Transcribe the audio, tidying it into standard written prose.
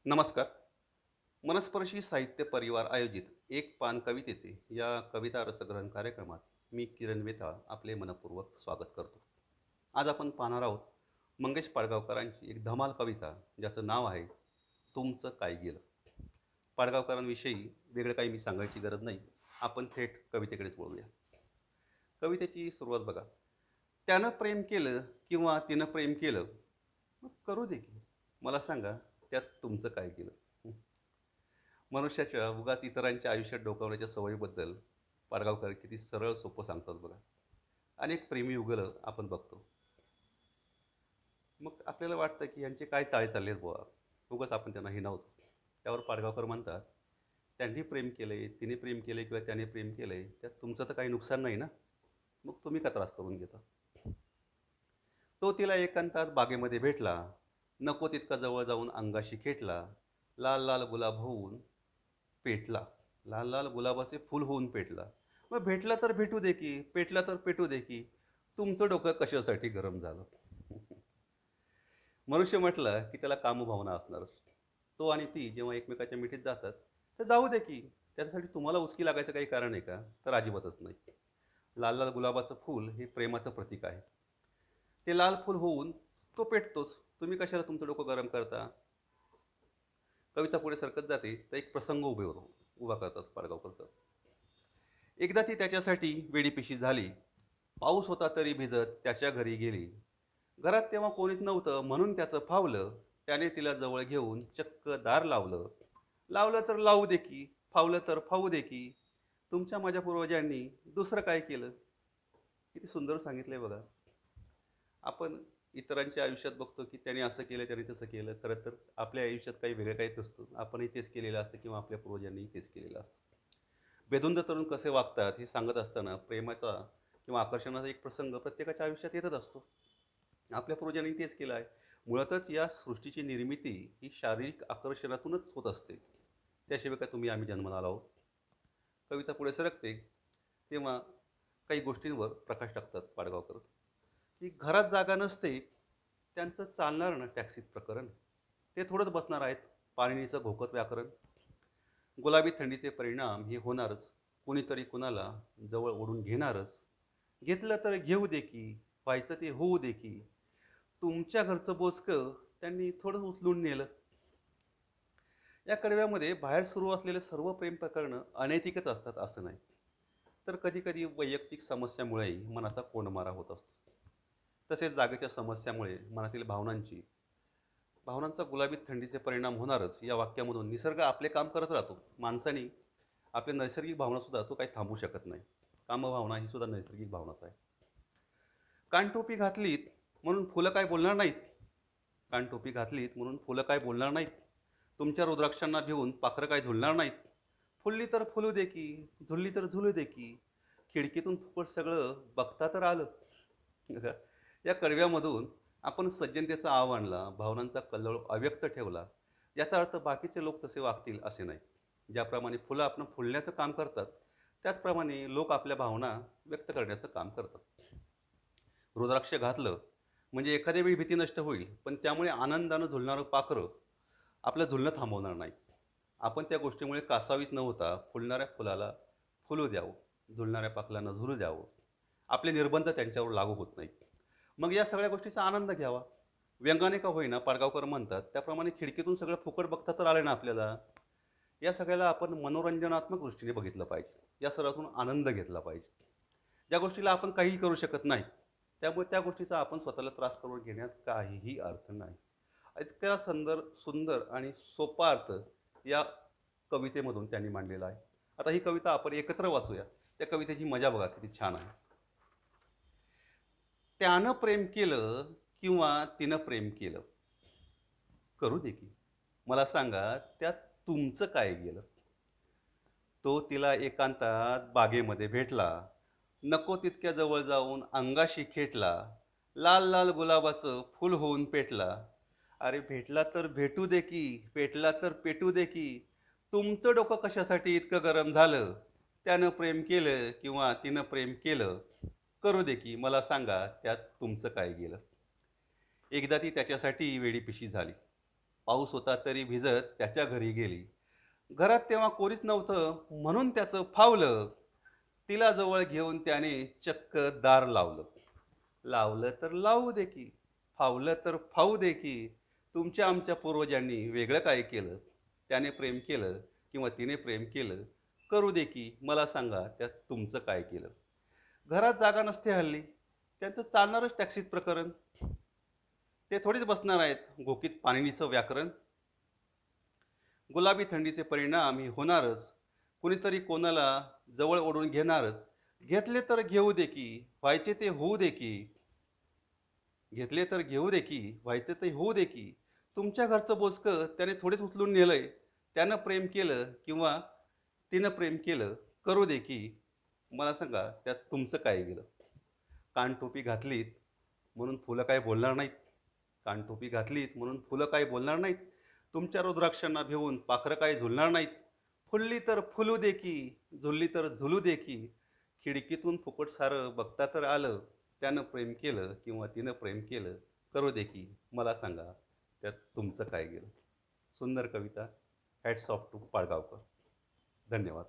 नमस्कार. मनस्पर्शी साहित्य परिवार आयोजित एक पान कवितेचे या कविता रसग्रहण कार्यक्रमात मी किरण वेताळ आपले मनपूर्वक स्वागत करतो. आज आपण पाहणार आहोत मंगेश पाडगावकरांची एक धमाल कविता ज्याचं नाव आहे तुमचं काय गेलं. पाडगावकरांविषयी वेगळं काही मी सांगायची गरज नाही. आपण थेट कवितेकडेच वळूया. कवितेची सुरुवात बघा. त्यानं प्रेम केलं किंवा तिनं प्रेम केलं, मग करू दे की. मला सांगा त्यात तुमचं काय केलं. मनुष्याच्या उगाच इतरांच्या आयुष्यात डोकावण्याच्या सवयीबद्दल पाडगावकर किती सरळ सोपं सांगतात बघा. अनेक प्रेमी युगलं आपण बघतो. मग आपल्याला वाटतं की यांचे काय चाळे चालले आहेत बुवा, उगाच आपण त्यांना हिणावतो. त्यावर पाडगावकर म्हणतात, त्यांनी प्रेम केले, तिने प्रेम केले किंवा त्याने प्रेम केले, त्यात तुमचं तर काही नुकसान नाही ना. मग तुम्ही का त्रास करून घेता. तो तिला एकांतात बागेमध्ये भेटला, नको तितका जवळ जाऊन अंगाशी खेटला, लाल लाल गुलाब होऊन पेटला, लाल लाल गुलाबाचे फूल होऊन पेटला. मग भेटला तर भेटू दे की, पेटला तर पेटू दे की, तुमचं डोकं कशासाठी गरम झालं. मनुष्य म्हटलं की त्याला कामभावना असणारच. तो आणि ती जेव्हा एकमेकाच्या मिठीत जातात तर जाऊ दे की, त्याच्यासाठी तुम्हाला उचकी लागायचं काही कारण आहे का, तर अजिबातच नाही. लाल लाल गुलाबाचं फूल हे प्रेमाचं प्रतीक आहे. ते लाल फूल होऊन तो पेटतोच. तुम्ही कशाला तुमचं डोकं गरम करता. कविता पुढे सरकत जाते तर एक प्रसंग उभा करतात पाडगावकर सर. एकदा ती त्याच्यासाठी वेडीपिशी झाली. पाऊस होता तरी भिजत त्याच्या घरी गेली. घरात तेव्हा कोणीच नव्हतं म्हणून त्याचं फावलं. त्याने तिला जवळ घेऊन चक्क दार लावलं. लावलं तर लावू दे की, फावलं तर फावू दे की, तुमच्या माझ्या पूर्वजांनी दुसरं काय केलं. किती सुंदर सांगितलंय बघा. आपण इतरांच्या आयुष्यात बघतो की त्याने असं केलं, त्याने तसं केलं. खरं तर आपल्या आयुष्यात काही वेगळं काही नसतं. आपणही तेच केलेलं असतं किंवा आपल्या पूर्वजांनीही तेच केलेलं असतं. बेधुंद तरुण कसे वागतात हे सांगत असताना प्रेमाचा किंवा आकर्षणाचा एक प्रसंग प्रत्येकाच्या आयुष्यात येतच असतो. आपल्या पूर्वजांनी तेच केलं आहे. मुळातच या सृष्टीची निर्मिती ही शारीरिक आकर्षणातूनच होत असते. त्याशिवाय काय तुम्ही आम्ही जन्माला आलो आहोत. कविता पुढे सरकते तेव्हा काही गोष्टींवर प्रकाश टाकतात पाडगावकर की घरात जागा नसते त्यांचं चालणार ना टॅक्सीत प्रकरण. ते थोडंच बसणार आहेत पाणीचं घोकत व्याकरण. गुलाबी थंडीचे परिणाम हे होणारच. कुणीतरी कुणाला जवळ ओढून घेणारच. घेतलं तर घेऊ दे की, व्हायचं ते होऊ दे की, तुमच्या घरचं बोचकं त्यांनी थोडं उचलून नेलं. या कडव्यामध्ये बाहेर सुरू असलेले सर्व प्रेम प्रकरणं अनैतिकच असतात असं नाही, तर कधीकधी वैयक्तिक समस्यामुळेही मनाचा कोंडमारा होत असतो. तसेच जागेच्या समस्यामुळे मनातील भावनांचा गुलाबी थंडीचे परिणाम होणारच. या वाक्यामधून निसर्ग आपले काम करत राहतो. माणसाने आपल्या नैसर्गिक भावनासुद्धा तो काही थांबवू शकत नाही. कामभावना ही सुद्धा नैसर्गिक भावनाच आहे. कानटोपी घातलीत म्हणून फुलं काय बोलणार नाहीत. कानटोपी घातलीत म्हणून फुलं काय बोलणार नाहीत. तुमच्या रुद्राक्षांना भिवून पाखरं काय झुलणार नाहीत. फुलली तर फुलू दे की, झुलली तर झुलू दे की, खिडकीतून फुकट सगळं बघता तर आलं. या कडव्यामधून आपण सज्जनतेचा आव आणला, भावनांचा कल्लोळ अव्यक्त ठेवला. याचा अर्थ बाकीचे लोक तसे वागतील असे नाही. ज्याप्रमाणे फुलं आपण फुलण्याचं काम करतात त्याचप्रमाणे लोक आपल्या भावना व्यक्त करण्याचं काम करतात. रुद्राक्ष घातलं म्हणजे एखाद्या वेळी भीती नष्ट होईल, पण त्यामुळे आनंदानं झुलणारं पाखरं आपलं झुलणं थांबवणार नाही. आपण त्या गोष्टीमुळे कासावीस न होता फुलणाऱ्या फुलाला फुलू द्यावं, झुलणाऱ्या पाखलांना झुलू द्यावं. आपले निर्बंध त्यांच्यावर लागू होत नाहीत. मग या सगळ्या गोष्टीचा आनंद घ्यावा. व्यंगाने का होईना पाडगावकर म्हणतात त्याप्रमाणे खिडकीतून सगळं फुकट बघता तर आलं ना आपल्याला. या सगळ्याला आपण मनोरंजनात्मक दृष्टीने बघितलं पाहिजे. या सर्वातून आनंद घेतला पाहिजे. ज्या गोष्टीला आपण काहीही करू शकत नाही त्यामुळे त्या गोष्टीचा आपण स्वतःला त्रास करून घेण्यात काहीही अर्थ नाही. इतक्या सुंदर आणि सोपा अर्थ या कवितेमधून त्यांनी मांडलेला आहे. आता ही कविता आपण एकत्र वाचूया. त्या कवितेची मजा बघा किती छान आहे. त्यानं प्रेम केलं किंवा तिनं प्रेम केलं, करू दे की. मला सांगा त्यात तुमचं काय गेलं. तो तिला एकांतात बागेमध्ये भेटला, नको तितक्या जवळ जाऊन अंगाशी खेटला, लाल लाल गुलाबाचं फूल होऊन पेटला. अरे भेटला तर भेटू दे की, पेटला तर पेटू दे की, तुमचं डोकं कशासाठी इतकं गरम झालं. त्यानं प्रेम केलं किंवा तिनं प्रेम केलं, करू दे की. मला सांगा त्यात तुमचं काय गेलं. एकदा ती त्याच्यासाठी वेडीपिशी झाली. पाऊस होता तरी भिजत त्याच्या घरी गेली. घरात तेव्हा कोणीच नव्हतं म्हणून त्याचं फावलं. तिला जवळ घेऊन त्याने चक्क दार लावलं. लावलं तर लावू दे की, फावलं तर फावू दे की. तुमच्या आमच्या पूर्वजांनी वेगळं काय केलं? त्याने प्रेम केलं किंवा तिने प्रेम केलं, करू दे की. मला सांगा त्यात तुमचं काय केलं? घरात जागा नसते हल्ली, त्यांचं चालणारच टॅक्सीत प्रकरण. ते थोडीच बसणार आहेत गोकीत पाणीचं व्याकरण. गुलाबी थंडीचे परिणाम हे होणारच. कुणीतरी कोणाला जवळ ओढून घेणारच. घेतले तर घेऊ दे की, व्हायचे ते होऊ दे की. घेतले तर घेऊ दे की, व्हायचे ते होऊ दे की. तुमच्या घरचं बोचकं त्याने थोडेच उचलून नेलंय. त्यानं प्रेम केलं किंवा तिनं प्रेम केलं, करू दे की. मला सांगा त्यात तुमचं काय गेलं? कानटोपी घातलीत म्हणून फुलं काय बोलणार नाहीत. कानटोपी घातलीत म्हणून फुलं काय बोलणार नाहीत. तुमच्या रुद्राक्षांना भिवून पाखरं काय झुलणार नाहीत. फुलली तर फुलू दे की, झुलली तर झुलू दे की. खिडकीतून फुकट सारं बघता तर आलं. त्यानं प्रेम केलं किंवा तिनं प्रेम केलं, करू दे की. मला सांगा त्यात तुमचं काय गेलं? सुंदर कविता. Hats off to Padgaonkar. धन्यवाद.